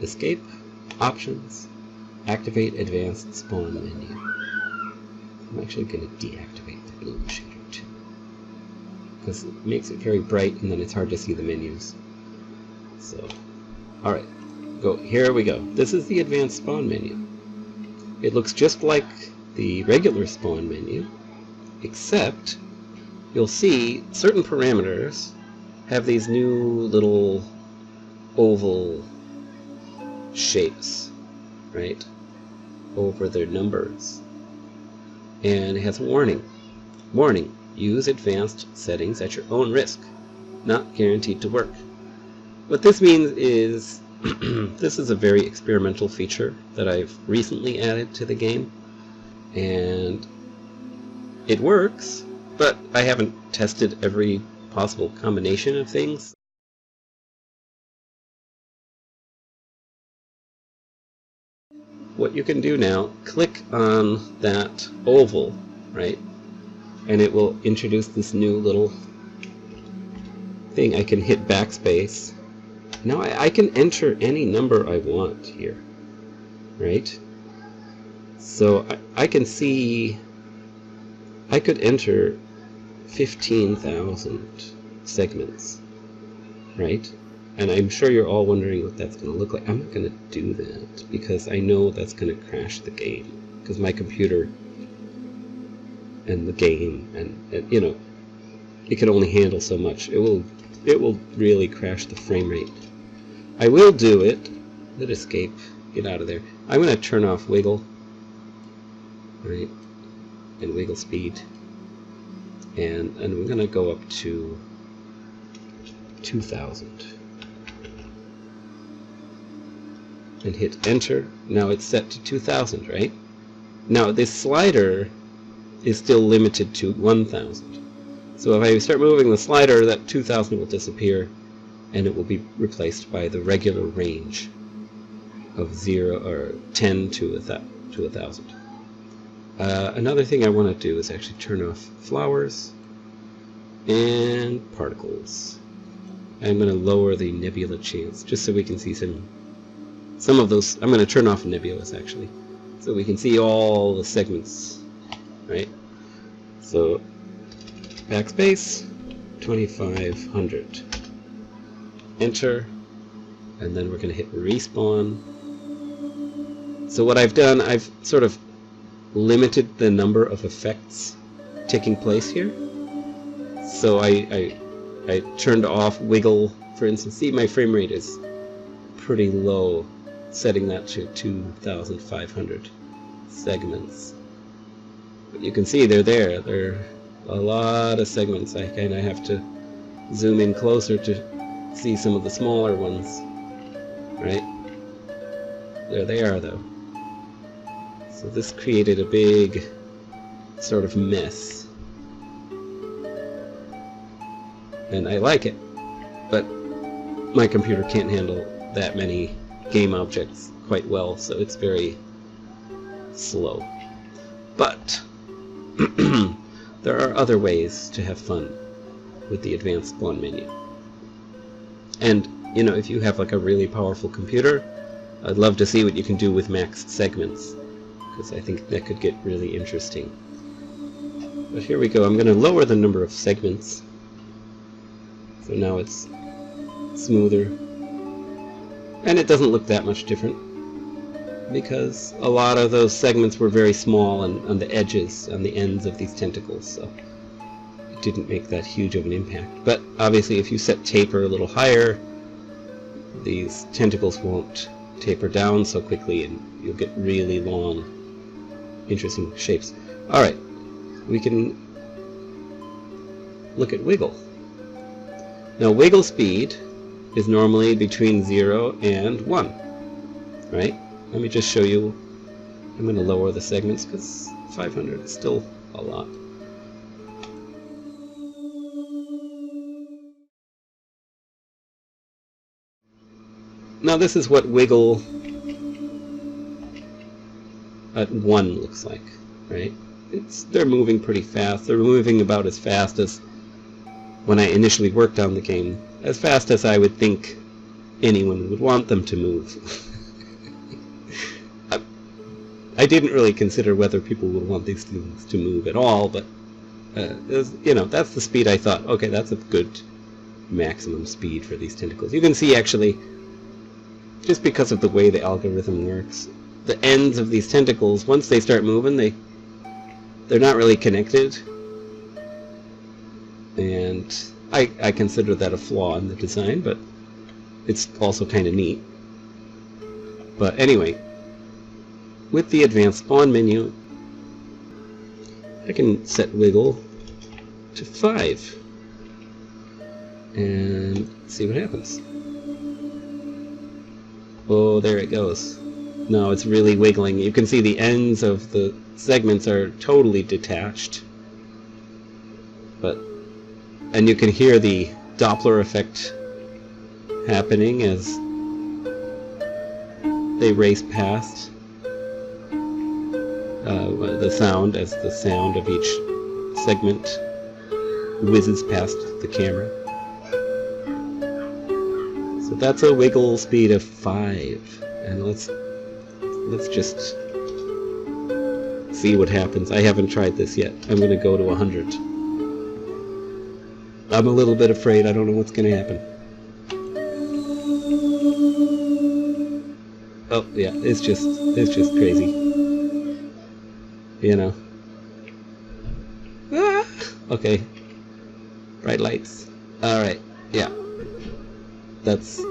Escape, Options, Activate Advanced Spawn Menu. I'm actually going to deactivate the blue shader too, because it makes it very bright and then it's hard to see the menus. So, alright, here we go. This is the advanced spawn menu. It looks just like the regular spawn menu, except you'll see certain parameters have these new little oval shapes, right, over their numbers. And it has a warning. Warning, use advanced settings at your own risk. Not guaranteed to work. What this means is this is a very experimental feature that I've recently added to the game. And it works, but I haven't tested every possible combination of things. What you can do now, click on that oval, right? And it will introduce this new little thing. I can hit backspace. Now I can enter any number I want here, right? So I can see I could enter 15,000 segments, right? And I'm sure you're all wondering what that's going to look like. I'm not going to do that because I know that's going to crash the game, because my computer and the game and you know, it can only handle so much. It will really crash the frame rate. I will do it. Hit escape. Get out of there. I'm going to turn off wiggle, right, and wiggle speed, and we're going to go up to 2,000. And hit enter. Now it's set to 2,000, right? Now this slider is still limited to 1,000. So if I start moving the slider, that 2,000 will disappear, and it will be replaced by the regular range of 0 or 10 to 1,000. Another thing I want to do is actually turn off flowers and particles. I'm going to lower the nebula chance just so we can see some of those. I'm going to turn off nebulas actually, so we can see all the segments, right? So backspace, 2500, enter, and then we're going to hit respawn. So what I've done, I've sort of limited the number of effects taking place here. So I turned off wiggle, for instance. See, my frame rate is pretty low, setting that to 2,500 segments. But you can see they're there. There are a lot of segments. I kind of have to zoom in closer to see some of the smaller ones, right? There they are, though. So this created a big sort of mess. And I like it, but my computer can't handle that many game objects quite well, so it's very slow. But there are other ways to have fun with the advanced spawn menu. And, you know, if you have like a really powerful computer, I'd love to see what you can do with max segments, because I think that could get really interesting. But here we go. I'm going to lower the number of segments. So now it's smoother. And it doesn't look that much different, because a lot of those segments were very small and on the edges, on the ends of these tentacles, so it didn't make that huge of an impact. But obviously if you set taper a little higher, these tentacles won't taper down so quickly and you'll get really long, interesting shapes. Alright, we can look at wiggle. Now wiggle speed is normally between 0 and 1, right? Let me just show you. I'm going to lower the segments because 500 is still a lot. Now this is what wiggle at 1 looks like, right? They're moving pretty fast. They're moving about as fast as when I initially worked on the game, as fast as I would think anyone would want them to move. I didn't really consider whether people would want these things to move at all, but that's the speed I thought. Okay, that's a good maximum speed for these tentacles. You can see actually, just because of the way the algorithm works, the ends of these tentacles, once they start moving, they're not really connected, and I consider that a flaw in the design, but it's also kind of neat. But anyway, with the advanced spawn menu, I can set wiggle to 5 and see what happens. Oh, there it goes. No, it's really wiggling. You can see the ends of the segments are totally detached. And you can hear the Doppler effect happening as they race past. The sound, as the sound of each segment whizzes past the camera. So that's a wiggle speed of 5, and let's just see what happens. I haven't tried this yet. I'm going to go to 100. I'm a little bit afraid. I don't know what's going to happen. Oh yeah, it's just crazy. Ah! Okay. Bright lights. Alright, yeah. That's... I'm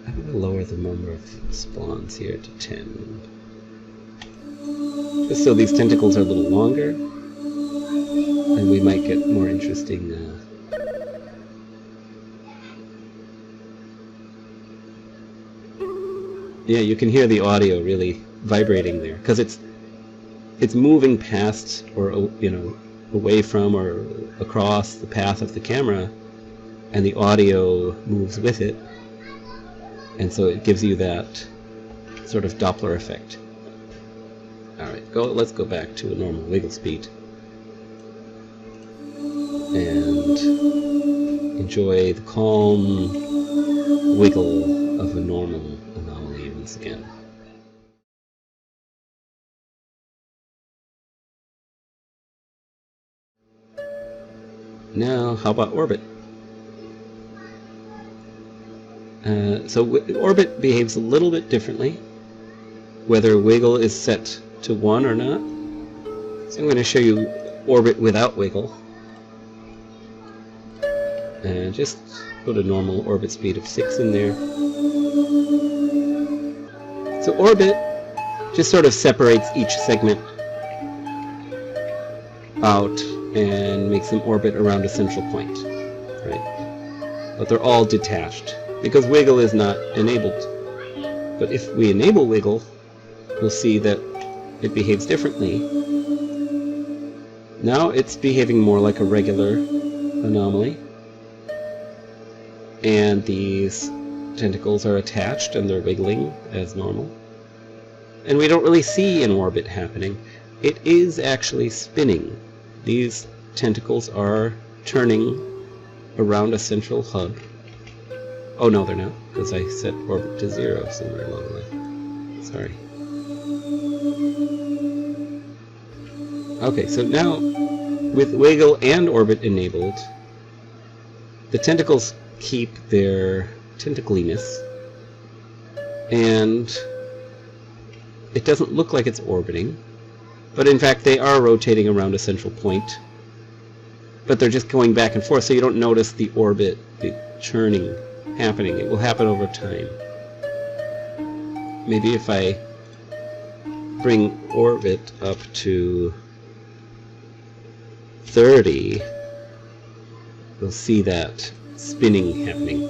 going to lower the number of spawns here to 10. Just so these tentacles are a little longer, and we might get more interesting... Yeah, you can hear the audio really vibrating there, because it's moving past, or away from, or across the path of the camera, and the audio moves with it, and so it gives you that sort of Doppler effect. All right, let's go back to a normal wiggle speed and enjoy the calm wiggle of a normal anomaly once again. Now, how about orbit? So orbit behaves a little bit differently, whether wiggle is set to 1 or not. So I'm going to show you orbit without wiggle. And just put a normal orbit speed of 6 in there. So orbit just sort of separates each segment out and makes them orbit around a central point, right? But they're all detached because wiggle is not enabled. But if we enable wiggle, we'll see that it behaves differently. Now it's behaving more like a regular anomaly, and these tentacles are attached and they're wiggling as normal. And we don't really see an orbit happening. It is actually spinning. These tentacles are turning around a central hub. Oh no, they're not, because I set orbit to 0 somewhere along the way. Sorry. Okay, so now with wiggle and orbit enabled, the tentacles keep their tentacliness, and it doesn't look like it's orbiting, but in fact they are rotating around a central point, but they're just going back and forth, so you don't notice the orbit, the churning happening. It will happen over time. Maybe if I bring orbit up to 30, we'll see that spinning happening.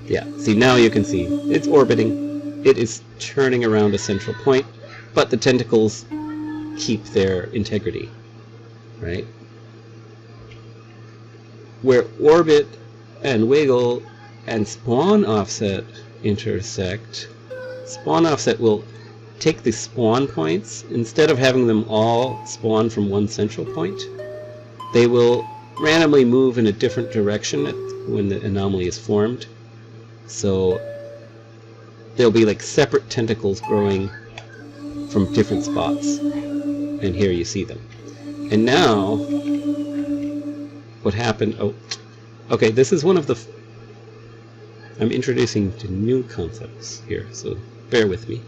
Yeah, see, now you can see it's orbiting. It is turning around a central point, but the tentacles keep their integrity, right? Where orbit and wiggle and spawn offset intersect, spawn offset will take the spawn points, instead of having them all spawn from one central point, they will randomly move in a different direction when the anomaly is formed. So there'll be like separate tentacles growing from different spots. And here you see them. And now, what happened... Oh, okay, this is one of the... I'm introducing to new concepts here, so bear with me.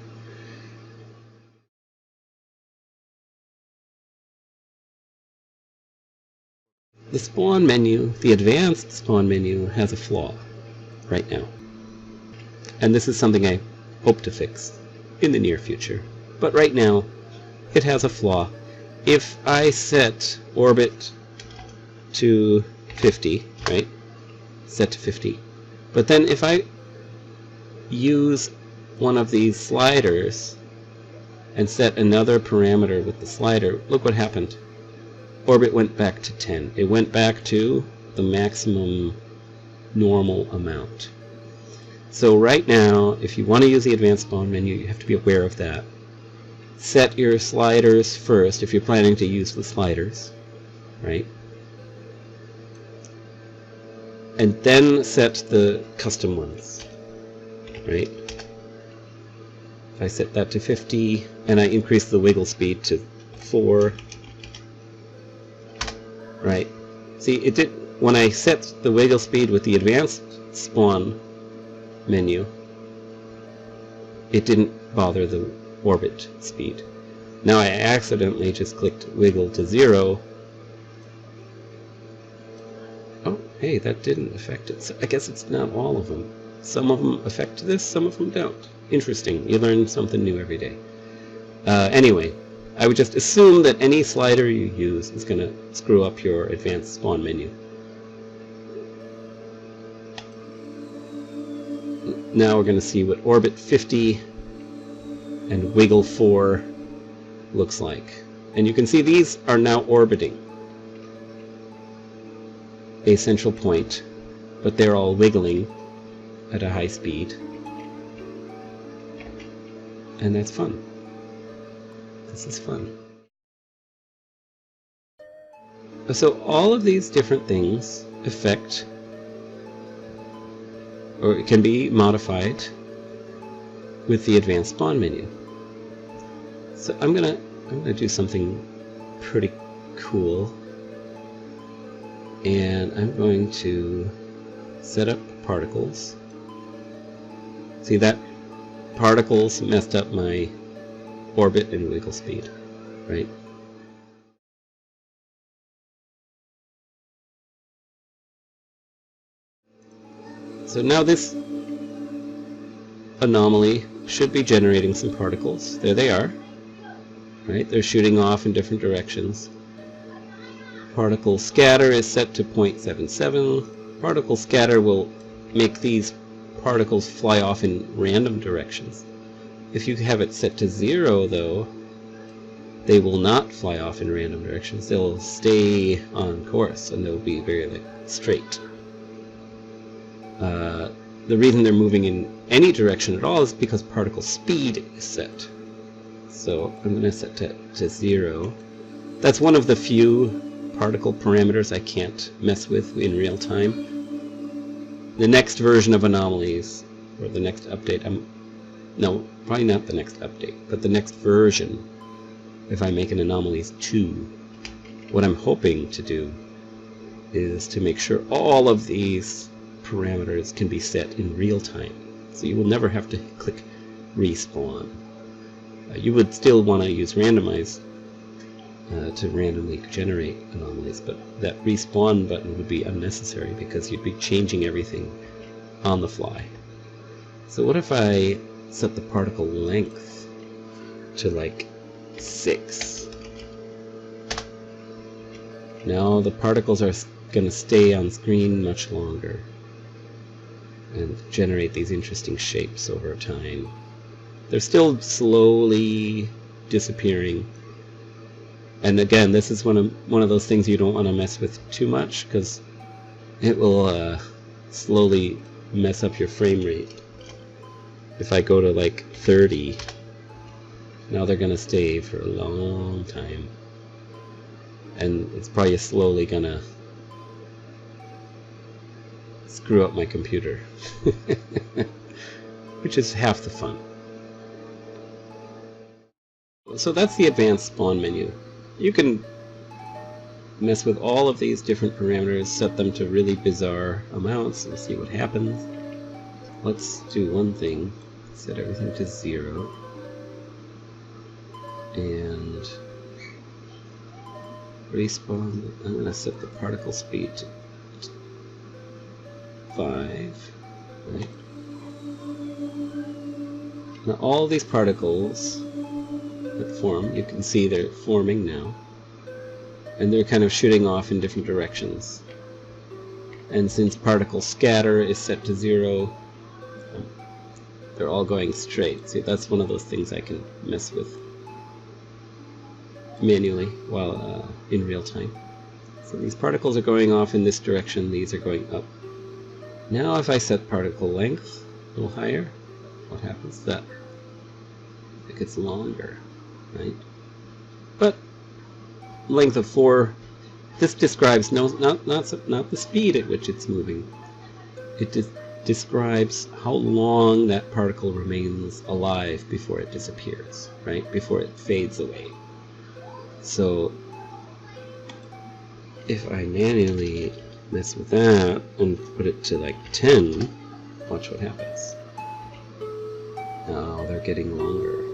The spawn menu, the advanced spawn menu, has a flaw right now. And this is something I hope to fix in the near future. But right now, it has a flaw. If I set orbit to 50, right? Set to 50. But then if I use one of these sliders and set another parameter with the slider, look what happened. Orbit went back to 10. It went back to the maximum normal amount. So right now, if you want to use the advanced spawn menu, you have to be aware of that. Set your sliders first if you're planning to use the sliders, right? And then set the custom ones, right? If I set that to 50 and I increase the wiggle speed to 4, right? See, it did when I set the wiggle speed with the advanced spawn menu, it didn't bother the orbit speed. Now I accidentally just clicked wiggle to 0. Oh, hey, that didn't affect it. So I guess it's not all of them. Some of them affect this, some of them don't. Interesting. You learn something new every day. Anyway, I would just assume that any slider you use is going to screw up your advanced spawn menu. Now we're going to see what orbit 50 and wiggle 4 looks like. And you can see these are now orbiting a central point, but they're all wiggling at a high speed. And that's fun. This is fun. So all of these different things affect, or it can be modified with the advanced spawn menu. So I'm gonna do something pretty cool, and I'm going to set up particles. See, that particles messed up my orbit and wiggle speed, right? So now this anomaly should be generating some particles. There they are. Right? They're shooting off in different directions. Particle scatter is set to 0.77. Particle scatter will make these particles fly off in random directions. If you have it set to 0, though, they will not fly off in random directions. They'll stay on course, and they'll be very straight. The reason they're moving in any direction at all is because particle speed is set. So I'm going to set to 0. That's one of the few particle parameters I can't mess with in real time. The next version of anomalies, or the next update, no, probably not the next update, but the next version, if I make an anomalies 2, what I'm hoping to do is to make sure all of these parameters can be set in real time. So you will never have to click respawn. You would still want to use randomize to randomly generate anomalies, but that respawn button would be unnecessary because you'd be changing everything on the fly. So what if I set the particle length to like 6? Now the particles are going to stay on screen much longer and generate these interesting shapes over time. They're still slowly disappearing. And again, this is one of those things you don't want to mess with too much, because it will slowly mess up your frame rate. If I go to like 30, now they're going to stay for a long time. And it's probably slowly going to screw up my computer. Which is half the fun. So that's the advanced spawn menu. You can mess with all of these different parameters, set them to really bizarre amounts, and see what happens. Let's do one thing. Set everything to 0. And respawn. I'm going to set the particle speed to 5. Right. Now all these particles that form, you can see they're forming now. And they're kind of shooting off in different directions. And since particle scatter is set to 0, they're all going straight. See, that's one of those things I can mess with manually while in real time. So these particles are going off in this direction, these are going up. Now if I set particle length a little higher, what happens? That it gets longer, right? But length of 4, this describes not the speed at which it's moving. It describes how long that particle remains alive before it disappears, right? Before it fades away. So if I manually mess with that and put it to like 10, watch what happens. Now they're getting longer.